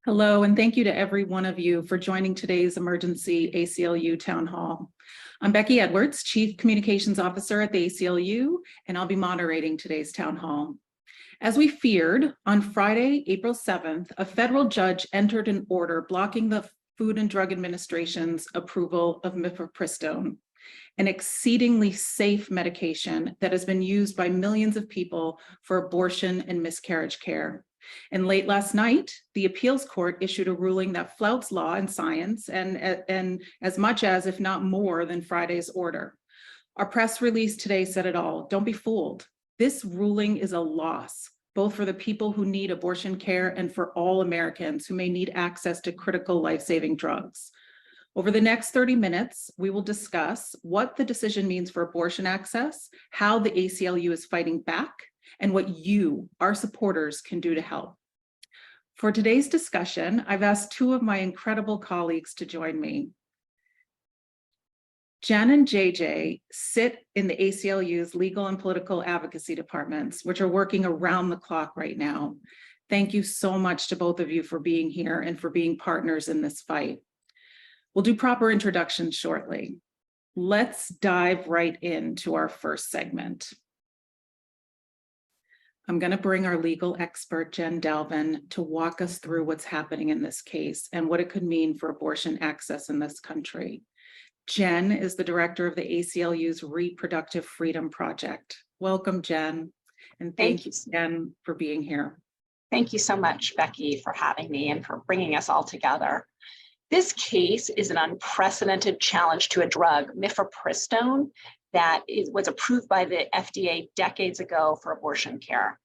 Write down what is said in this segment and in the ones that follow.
Hello, and thank you to every one of you for joining today's emergency ACLU Town Hall. I'm Becky Edwards, Chief Communications Officer at the ACLU, and I'll be moderating today's Town Hall. As we feared, on Friday, April 7th, a federal judge entered an order blocking the Food and Drug Administration's approval of mifepristone, an exceedingly safe medication that has been used by millions of people for abortion and miscarriage care. And late last night, the appeals court issued a ruling that flouts law and science and as much as, if not more than Friday's order. Our press release today said it all. Don't be fooled. This ruling is a loss, both for the people who need abortion care and for all Americans who may need access to critical life-saving drugs. Over the next 30 minutes, we will discuss what the decision means for abortion access, how the ACLU is fighting back, and what you, our supporters, can do to help. For today's discussion, I've asked two of my incredible colleagues to join me. Jen and JJ sit in the ACLU's legal and political advocacy departments, which are working around the clock right now. Thank you so much to both of you for being here and for being partners in this fight. We'll do proper introductions shortly. Let's dive right into our first segment. I'm going to bring our legal expert, Jen Dalvin, to walk us through what's happening in this case and what it could mean for abortion access in this country. Jen is the director of the ACLU's Reproductive Freedom Project. Welcome, Jen, and thank you, Jen, for being here. Thank you so much, Becky, for having me and for bringing us all together. This case is an unprecedented challenge to a drug, mifepristone, that was approved by the FDA decades ago for abortion care.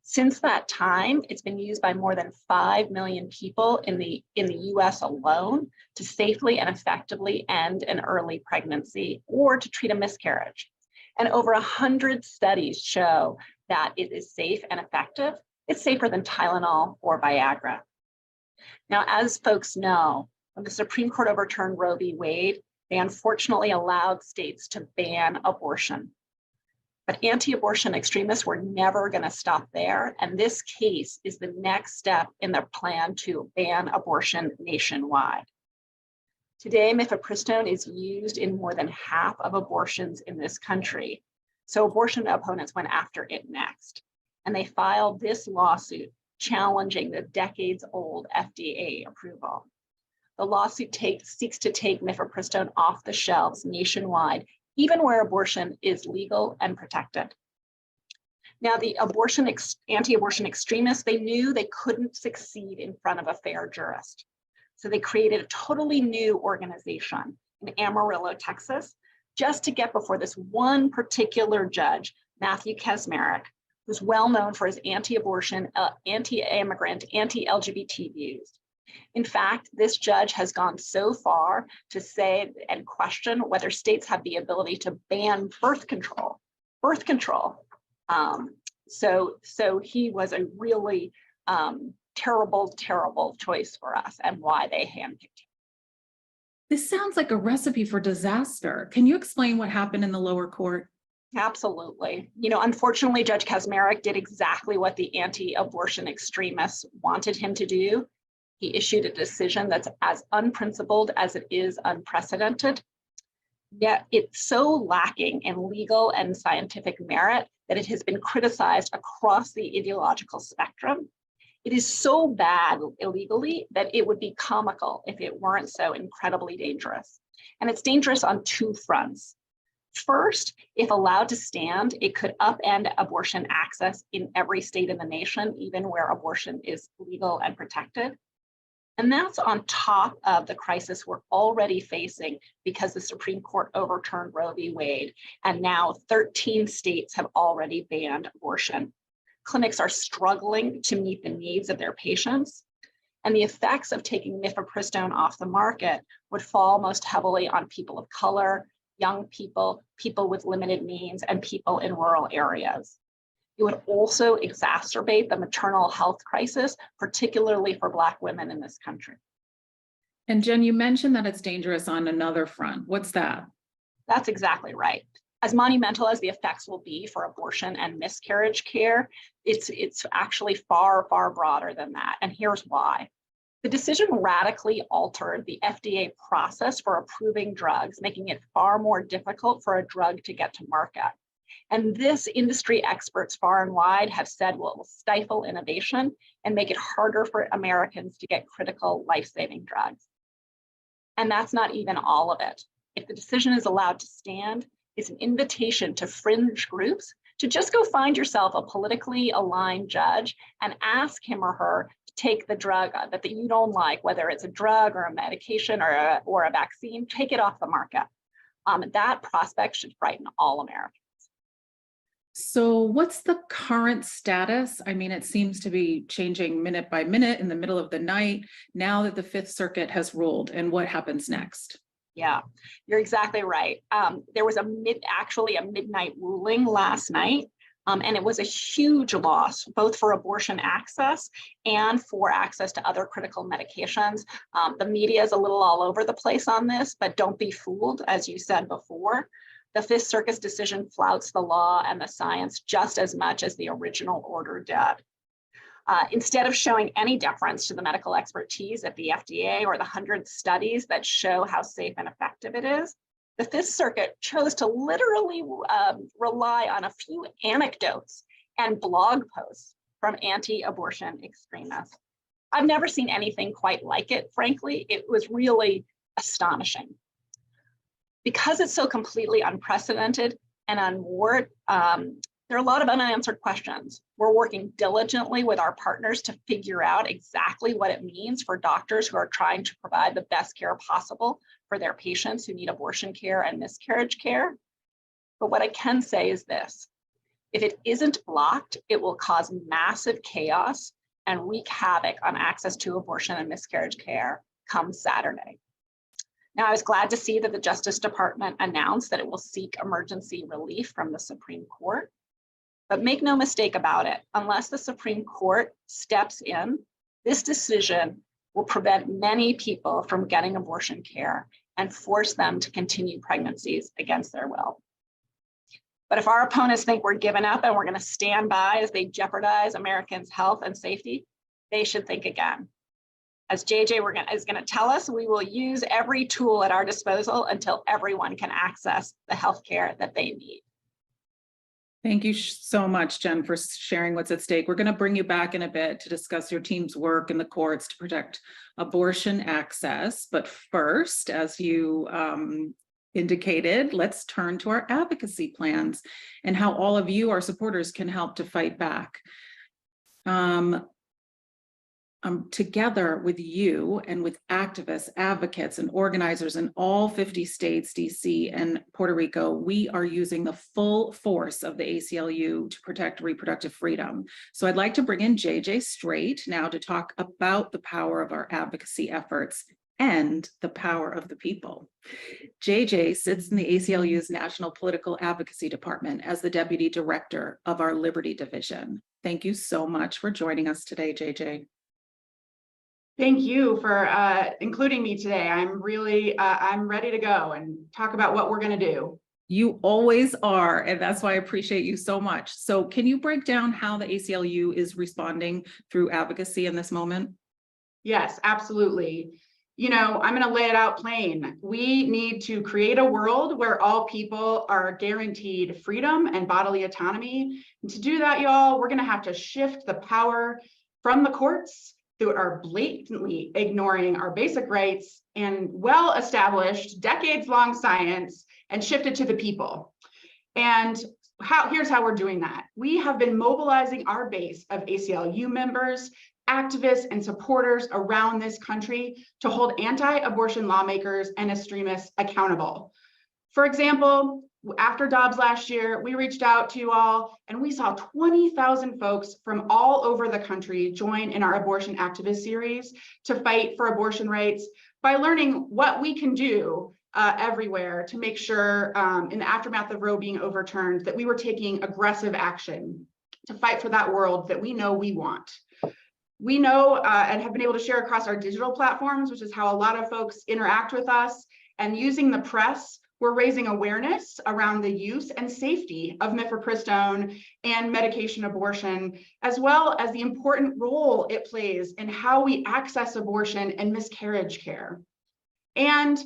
Since that time, it's been used by more than 5 million people in the US alone to safely and effectively end an early pregnancy or to treat a miscarriage. And over 100 studies show that it is safe and effective. It's safer than Tylenol or Viagra. Now, as folks know, when the Supreme Court overturned Roe v. Wade, they unfortunately allowed states to ban abortion. But anti-abortion extremists were never going to stop there, and this case is the next step in their plan to ban abortion nationwide. Today, mifepristone is used in more than half of abortions in this country, so abortion opponents went after it next, and they filed this lawsuit challenging the decades-old FDA approval. The lawsuit seeks to take mifepristone off the shelves nationwide, even where abortion is legal and protected. Now, the anti-abortion extremists, they knew they couldn't succeed in front of a fair jurist. So they created a totally new organization in Amarillo, Texas, just to get before this one particular judge, Matthew Kacsmaryk, who's well known for his anti-abortion, anti-immigrant, anti-LGBT views. In fact, this judge has gone so far to say and question whether states have the ability to ban birth control. So he was a really terrible, terrible choice for us and why they handpicked him. This sounds like a recipe for disaster. Can you explain what happened in the lower court? Absolutely. You know, unfortunately, Judge Kacsmaryk did exactly what the anti-abortion extremists wanted him to do. He issued a decision that's as unprincipled as it is unprecedented. Yet it's so lacking in legal and scientific merit that it has been criticized across the ideological spectrum. It is so bad illegally that it would be comical if it weren't so incredibly dangerous. And it's dangerous on two fronts. First, if allowed to stand, it could upend abortion access in every state in the nation, even where abortion is legal and protected. And that's on top of the crisis we're already facing because the Supreme Court overturned Roe v. Wade, and now 13 states have already banned abortion. Clinics are struggling to meet the needs of their patients, and the effects of taking mifepristone off the market would fall most heavily on people of color, young people, people with limited means, and people in rural areas. It would also exacerbate the maternal health crisis, particularly for Black women in this country. And Jen, you mentioned that it's dangerous on another front. What's that? That's exactly right. As monumental as the effects will be for abortion and miscarriage care, it's actually far, far broader than that. And here's why. The decision radically altered the FDA process for approving drugs, making it far more difficult for a drug to get to market. And this, industry experts far and wide have said will stifle innovation and make it harder for Americans to get critical life-saving drugs. And that's not even all of it. If the decision is allowed to stand, it's an invitation to fringe groups to just go find yourself a politically aligned judge and ask him or her to take the drug that you don't like, whether it's a drug or a medication or a vaccine, take it off the market. That prospect should frighten all Americans. So what's the current status? I mean, it seems to be changing minute by minute in the middle of the night now that the Fifth Circuit has ruled, and what happens next? Yeah, you're exactly right. There was actually a midnight ruling last night, and it was a huge loss, both for abortion access and for access to other critical medications. The media is a little all over the place on this, but don't be fooled, as you said before. The Fifth Circuit's decision flouts the law and the science just as much as the original order did. Instead of showing any deference to the medical expertise at the FDA or the 100 studies that show how safe and effective it is, the Fifth Circuit chose to literally rely on a few anecdotes and blog posts from anti-abortion extremists. I've never seen anything quite like it, frankly. It was really astonishing. Because it's so completely unprecedented and unmoored, there are a lot of unanswered questions. We're working diligently with our partners to figure out exactly what it means for doctors who are trying to provide the best care possible for their patients who need abortion care and miscarriage care. But what I can say is this: if it isn't blocked, it will cause massive chaos and wreak havoc on access to abortion and miscarriage care come Saturday. Now, I was glad to see that the Justice Department announced that it will seek emergency relief from the Supreme Court. But make no mistake about it, unless the Supreme Court steps in, this decision will prevent many people from getting abortion care and force them to continue pregnancies against their will. But if our opponents think we're giving up and we're going to stand by as they jeopardize Americans' health and safety, they should think again. As JJ is going to tell us, we will use every tool at our disposal until everyone can access the health care that they need. Thank you so much, Jen, for sharing what's at stake. We're going to bring you back in a bit to discuss your team's work in the courts to protect abortion access. But first, as you indicated, let's turn to our advocacy plans and how all of you, our supporters, can help to fight back. Together with you and with activists, advocates, and organizers in all 50 states, DC, and Puerto Rico, we are using the full force of the ACLU to protect reproductive freedom. So I'd like to bring in JJ Straight now to talk about the power of our advocacy efforts and the power of the people. JJ sits in the ACLU's National Political Advocacy Department as the Deputy Director of our Liberty Division. Thank you so much for joining us today, JJ. Thank you for including me today. I'm ready to go and talk about what we're going to do. You always are, and that's why I appreciate you so much. So can you break down how the ACLU is responding through advocacy in this moment? Yes, absolutely. You know, I'm going to lay it out plain. We need to create a world where all people are guaranteed freedom and bodily autonomy. And to do that, y'all, we're going to have to shift the power from the courts through our blatantly ignoring our basic rights and well-established decades-long science and shift it to the people. And here's how we're doing that. We have been mobilizing our base of ACLU members, activists, and supporters around this country to hold anti-abortion lawmakers and extremists accountable. For example, after Dobbs last year, we reached out to you all and we saw 20,000 folks from all over the country join in our abortion activist series to fight for abortion rights by learning what we can do everywhere to make sure in the aftermath of Roe being overturned that we were taking aggressive action to fight for that world that we know we want. We know and have been able to share across our digital platforms, which is how a lot of folks interact with us, and using the press. we're raising awareness around the use and safety of mifepristone and medication abortion, as well as the important role it plays in how we access abortion and miscarriage care. And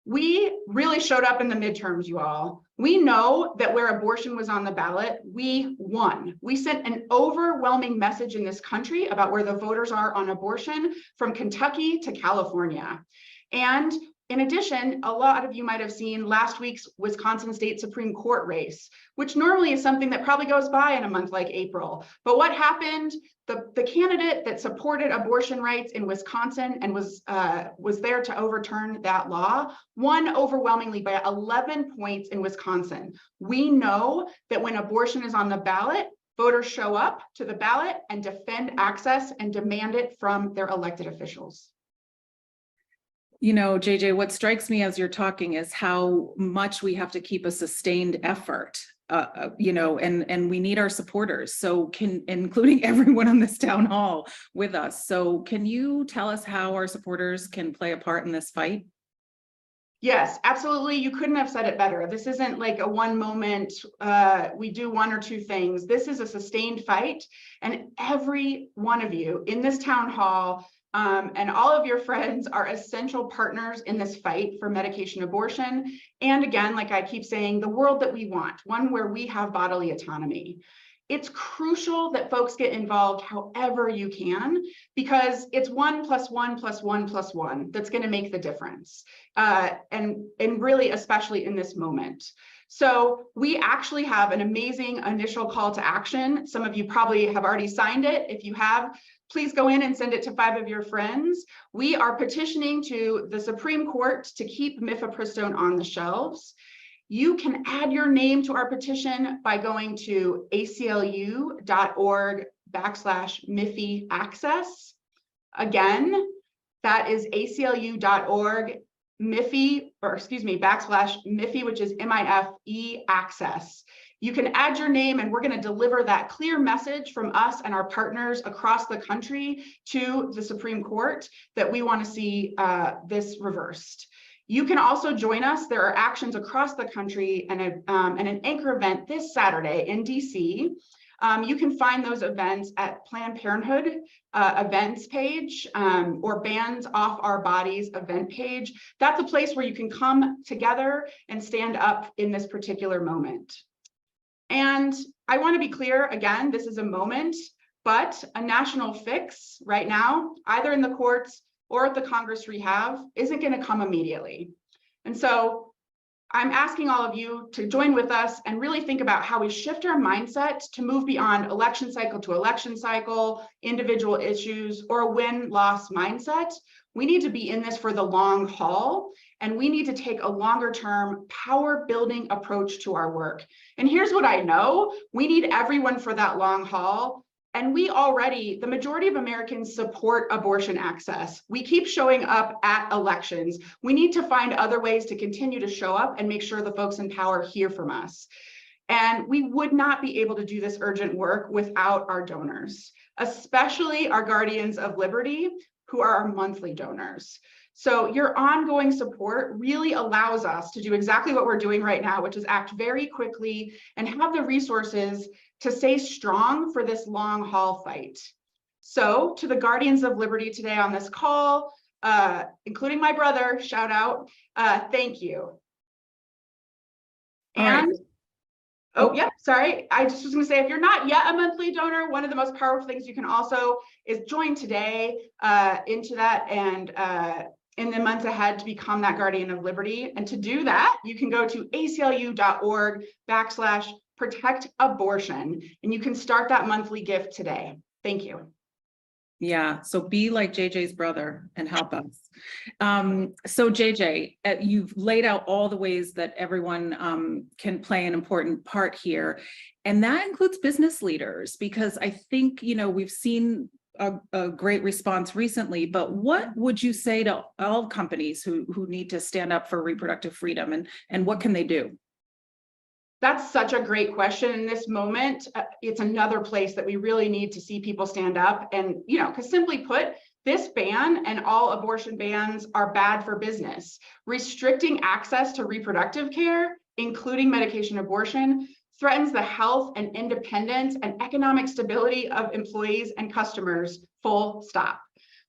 we really showed up in the midterms, you all. We know that where abortion was on the ballot, we won. We sent an overwhelming message in this country about where the voters are on abortion, from Kentucky to California. And in addition, a lot of you might have seen last week's Wisconsin State Supreme Court race, which normally is something that probably goes by in a month like April. But what happened? The candidate that supported abortion rights in Wisconsin and was there to overturn that law won overwhelmingly by 11 points in Wisconsin. We know that when abortion is on the ballot, voters show up to the ballot and defend access and demand it from their elected officials. You know, JJ, what strikes me as you're talking is how much we have to keep a sustained effort, you know, and we need our supporters. So including everyone on this town hall with us. So can you tell us how our supporters can play a part in this fight? Yes, absolutely. You couldn't have said it better. This isn't like a one moment, we do one or two things. This is a sustained fight. And every one of you in this town hall and all of your friends are essential partners in this fight for medication abortion. And again, like I keep saying, the world that we want, one where we have bodily autonomy. It's crucial that folks get involved however you can, because it's 1 + 1 + 1 + 1 that's going to make the difference. And really, especially in this moment. So we actually have an amazing initial call to action. Some of you probably have already signed it. If you have, please go in and send it to 5 of your friends. We are petitioning to the Supreme Court to keep mifepristone on the shelves. You can add your name to our petition by going to aclu.org/MIFI-access. Again, that is aclu.org /MIFI, which is MIFE access. You can add your name, and we're going to deliver that clear message from us and our partners across the country to the Supreme Court that we want to see this reversed. You can also join us. There are actions across the country and an anchor event this Saturday in DC. You can find those events at Planned Parenthood events page or Bands Off Our Bodies event page. That's a place where you can come together and stand up in this particular moment. And I want to be clear, again, this is a moment, but a national fix right now, either in the courts or at the Congress we have, isn't going to come immediately. And so I'm asking all of you to join with us and really think about how we shift our mindset to move beyond election cycle to election cycle, individual issues, or a win-loss mindset. We need to be in this for the long haul, and we need to take a longer-term power-building approach to our work. And here's what I know: we need everyone for that long haul. And we already, the majority of Americans support abortion access. We keep showing up at elections. We need to find other ways to continue to show up and make sure the folks in power hear from us. And we would not be able to do this urgent work without our donors, especially our Guardians of Liberty, who are our monthly donors. So your ongoing support really allows us to do exactly what we're doing right now, which is act very quickly and have the resources to stay strong for this long haul fight. So to the Guardians of Liberty today on this call, including my brother, shout out, thank you. And, sorry, I just was gonna say, if you're not yet a monthly donor, one of the most powerful things you can also is join today into that and in the months ahead to become that Guardian of Liberty. And to do that, you can go to aclu.org/protect abortion, and you can start that monthly gift today. Thank you. Yeah, so be like JJ's brother and help us. So JJ, you've laid out all the ways that everyone can play an important part here. And that includes business leaders, because I think, you know, we've seen a great response recently, but what would you say to all companies who need to stand up for reproductive freedom, and what can they do? That's such a great question. In this moment, it's another place that we really need to see people stand up. And, you know, because simply put, This ban and all abortion bans are bad for business. Restricting access to reproductive care, including medication abortion, threatens the health and independence and economic stability of employees and customers, full stop.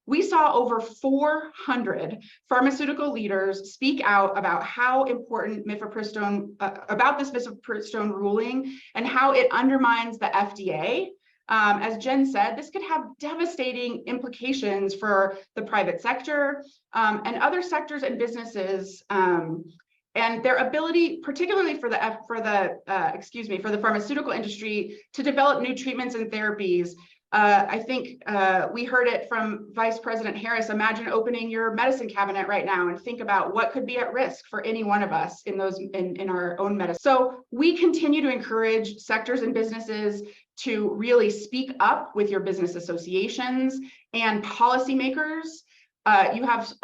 We saw over 400 pharmaceutical leaders speak out about how important mifepristone, about this mifepristone ruling and how it undermines the FDA. As Jen said, this could have devastating implications for the private sector and other sectors and businesses, and their ability, particularly for the pharmaceutical industry, to develop new treatments and therapies. I think we heard it from Vice President Harris. Imagine opening your medicine cabinet right now and think about what could be at risk for any one of us in our own medicine. So we continue to encourage sectors and businesses to really speak up with your business associations and policymakers. You have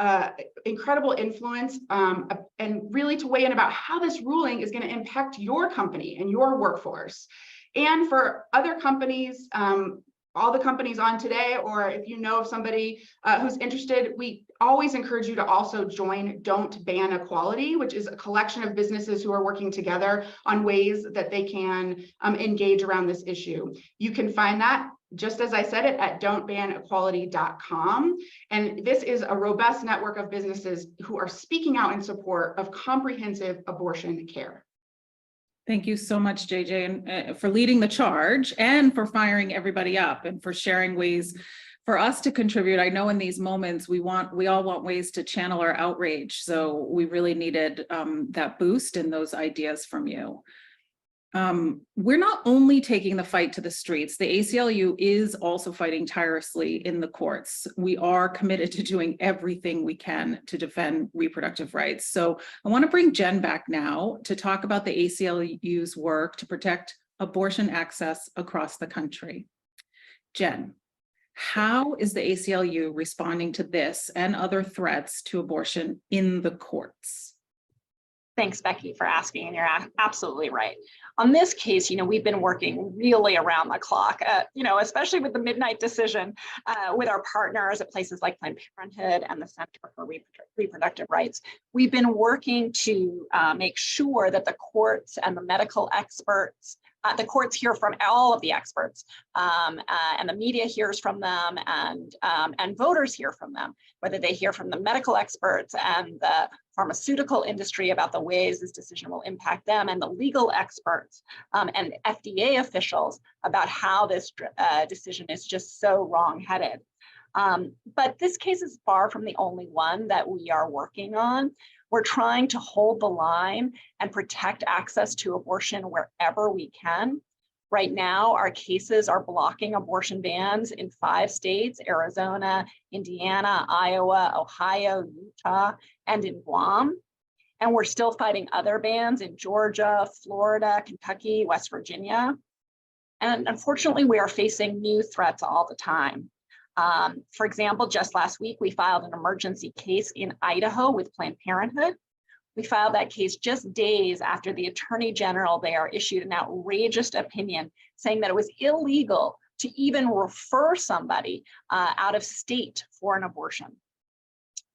incredible influence and really to weigh in about how this ruling is going to impact your company and your workforce. And for other companies, all the companies on today, or if you know of somebody who's interested, we always encourage you to also join Don't Ban Equality, which is a collection of businesses who are working together on ways that they can engage around this issue. You can find that, just as I said it, at don'tbanequality.com. And this is a robust network of businesses who are speaking out in support of comprehensive abortion care. Thank you so much, JJ, and for leading the charge and for firing everybody up and for sharing ways for us to contribute. I know in these moments, we all want ways to channel our outrage. So we really needed that boost and those ideas from you. We're not only taking the fight to the streets, the ACLU is also fighting tirelessly in the courts. We are committed to doing everything we can to defend reproductive rights. So I want to bring Jen back now to talk about the ACLU's work to protect abortion access across the country. Jen, how is the ACLU responding to this and other threats to abortion in the courts? Thanks, Becky, for asking, and you're absolutely right. On this case, we've been working really around the clock, especially with the midnight decision with our partners at places like Planned Parenthood and the Center for Reproductive Rights. We've been working to make sure that the courts and the medical experts, the courts hear from all of the experts, and the media hears from them, and voters hear from them, whether they hear from the medical experts and the pharmaceutical industry about the ways this decision will impact them, and the legal experts and FDA officials about how this decision is just so wrong-headed. But this case is far from the only one that we are working on. We're trying to hold the line and protect access to abortion wherever we can. Right now, our cases are blocking abortion bans in 5 states: Arizona, Indiana, Iowa, Ohio, Utah, and in Guam. And we're still fighting other bans in Georgia, Florida, Kentucky, West Virginia. And unfortunately, we are facing new threats all the time. For example, just last week, we filed an emergency case in Idaho with Planned Parenthood. We filed that case just days after the Attorney General there issued an outrageous opinion saying that it was illegal to even refer somebody out of state for an abortion.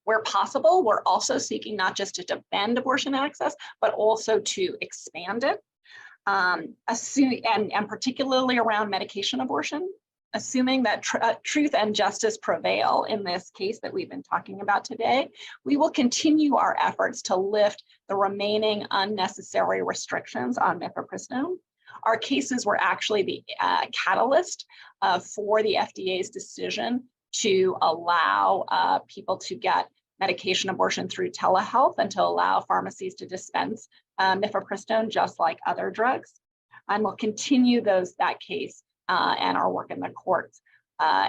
Where possible, we're also seeking not just to defend abortion access, but also to expand it, and particularly around medication abortion. Assuming that truth and justice prevail in this case that we've been talking about today, we will continue our efforts to lift the remaining unnecessary restrictions on mifepristone. Our cases were actually the catalyst for the FDA's decision to allow people to get medication abortion through telehealth and to allow pharmacies to dispense mifepristone just like other drugs. And we'll continue that case and our work in the courts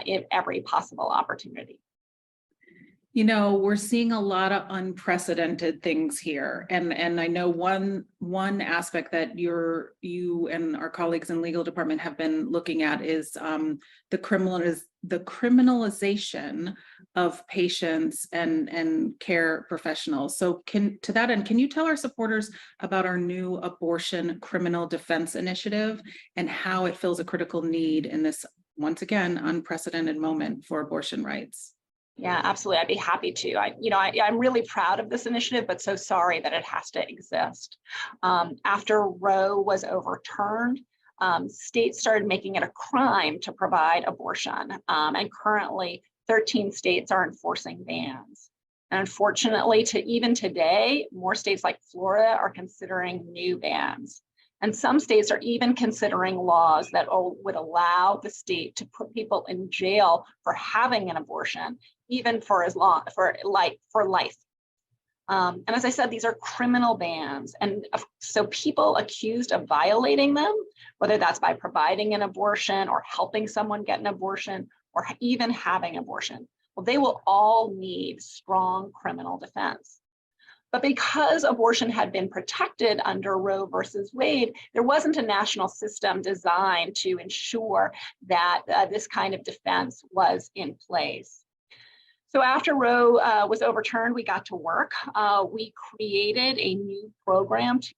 in every possible opportunity. We're seeing a lot of unprecedented things here. And I know one aspect that you and our colleagues in legal department have been looking at is the criminalization of patients and care professionals. So to that end, can you tell our supporters about our new abortion criminal defense initiative and how it fills a critical need in this, once again, unprecedented moment for abortion rights? Yeah, absolutely. I'd be happy to. I'm really proud of this initiative, but so sorry that it has to exist. After Roe was overturned, states started making it a crime to provide abortion. And currently 13 states are enforcing bans. And unfortunately, even today, more states like Florida are considering new bans. And some states are even considering laws that would allow the state to put people in jail for having an abortion, even for life. And as I said, these are criminal bans. And so people accused of violating them, whether that's by providing an abortion or helping someone get an abortion or even having abortion, well, they will all need strong criminal defense. But because abortion had been protected under Roe versus Wade, there wasn't a national system designed to ensure that this kind of defense was in place. So after Roe was overturned, we got to work. We created a new program to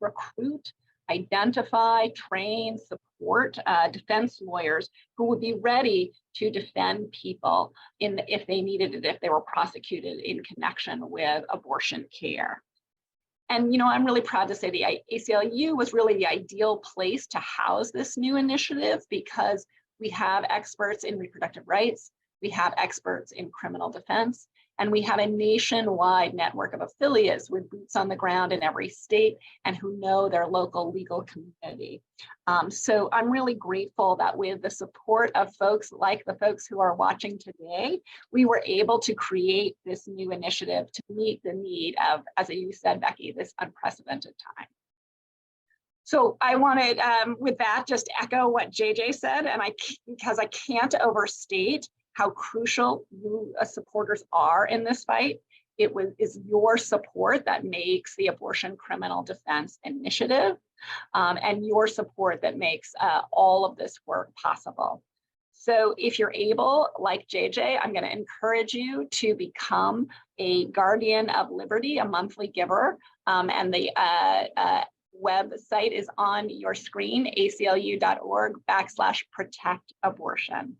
recruit, identify, train, support defense lawyers who would be ready to defend people if they needed it, if they were prosecuted in connection with abortion care. And I'm really proud to say the ACLU was really the ideal place to house this new initiative because we have experts in reproductive rights, we have experts in criminal defense, and we have a nationwide network of affiliates with boots on the ground in every state and who know their local legal community. So I'm really grateful that with the support of folks like the folks who are watching today, we were able to create this new initiative to meet the need of, as you said, Becky, this unprecedented time. So I wanted, with that, just echo what JJ said, and because I can't overstate how crucial you supporters are in this fight. It is your support that makes the Abortion Criminal Defense Initiative and your support that makes all of this work possible. So if you're able, like JJ, I'm going to encourage you to become a Guardian of Liberty, a monthly giver, and the website is on your screen, aclu.org/protect-abortion.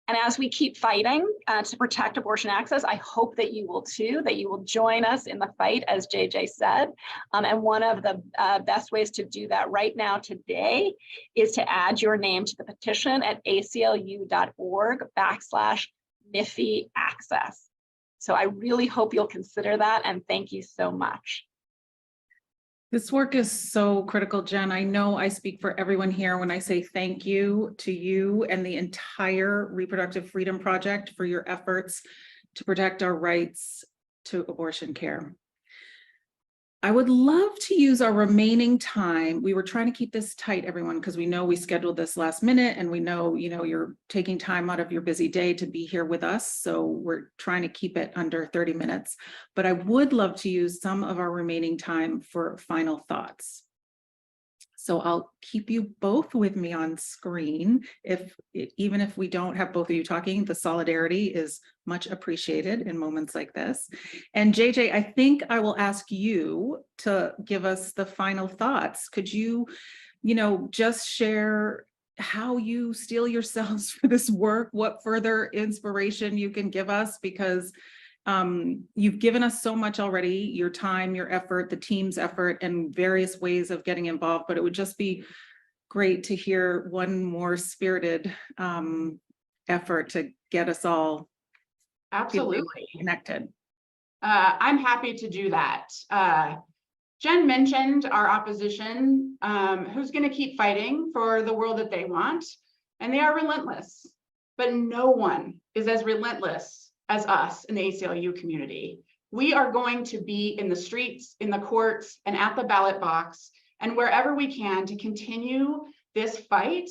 And as we keep fighting to protect abortion access, I hope that you will too, that you will join us in the fight, as JJ said. And one of the best ways to do that right now today is to add your name to the petition at aclu.org/MIFI access. So I really hope you'll consider that, and thank you so much. This work is so critical, Jen. I know I speak for everyone here when I say thank you to you and the entire Reproductive Freedom Project for your efforts to protect our rights to abortion care. I would love to use our remaining time. We were trying to keep this tight, everyone, because we know we scheduled this last minute and we know, you're taking time out of your busy day to be here with us. So we're trying to keep it under 30 minutes, but I would love to use some of our remaining time for final thoughts. So I'll keep you both with me on screen. Even if we don't have both of you talking, the solidarity is much appreciated in moments like this. And JJ, I think I will ask you to give us the final thoughts. Could you, just share how you steel yourselves for this work, what further inspiration you can give us, because you've given us so much already, your time, your effort, the team's effort, and various ways of getting involved, but it would just be great to hear one more spirited effort to get us all absolutely connected. I'm happy to do that. Jen mentioned our opposition, who's going to keep fighting for the world that they want, and they are relentless, but no one is as relentless as us in the ACLU community. We are going to be in the streets, in the courts, and at the ballot box, and wherever we can to continue this fight,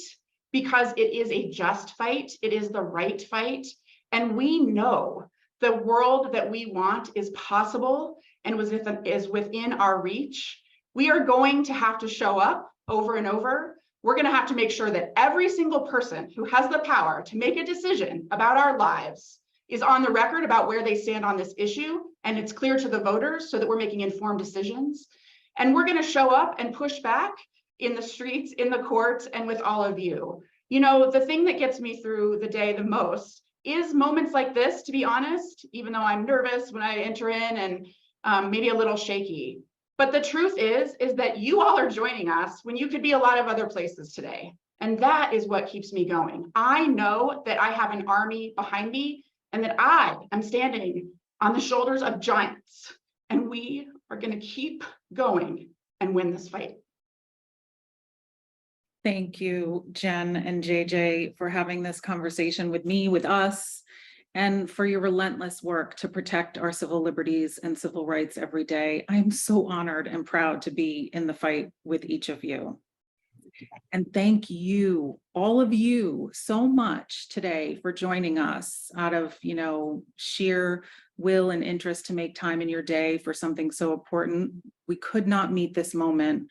because it is a just fight, it is the right fight, and we know the world that we want is possible and is within our reach. We are going to have to show up over and over. We're going to have to make sure that every single person who has the power to make a decision about our lives is on the record about where they stand on this issue, and it's clear to the voters so that we're making informed decisions. And we're going to show up and push back in the streets, in the courts, and with all of you. The thing that gets me through the day the most is moments like this, to be honest, even though I'm nervous when I enter in and maybe a little shaky. But the truth is that you all are joining us when you could be a lot of other places today. And that is what keeps me going. I know that I have an army behind me and that I am standing on the shoulders of giants, and we are going to keep going and win this fight. Thank you, Jen and JJ, for having this conversation with me, with us, and for your relentless work to protect our civil liberties and civil rights every day. I am so honored and proud to be in the fight with each of you. And thank you, all of you, so much today for joining us out of, sheer will and interest to make time in your day for something so important. We could not meet this moment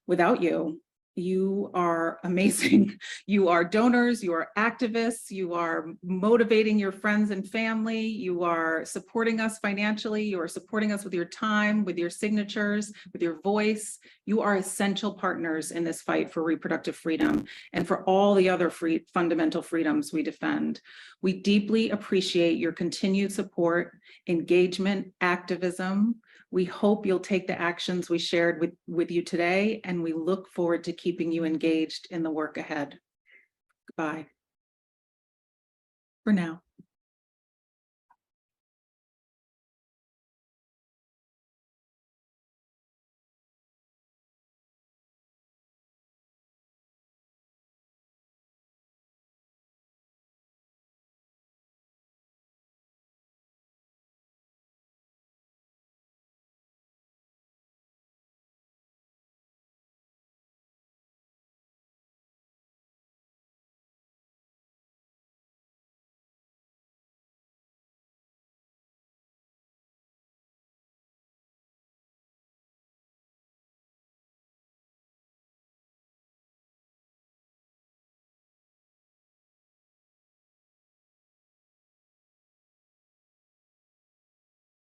without you. You are amazing. You are donors, you are activists, you are motivating your friends and family, you are supporting us financially, you are supporting us with your time, with your signatures, with your voice. You are essential partners in this fight for reproductive freedom and for all the other fundamental freedoms we defend. We deeply appreciate your continued support, engagement, activism. We hope you'll take the actions we shared with you today, and we look forward to keeping you engaged in the work ahead. Goodbye. For now.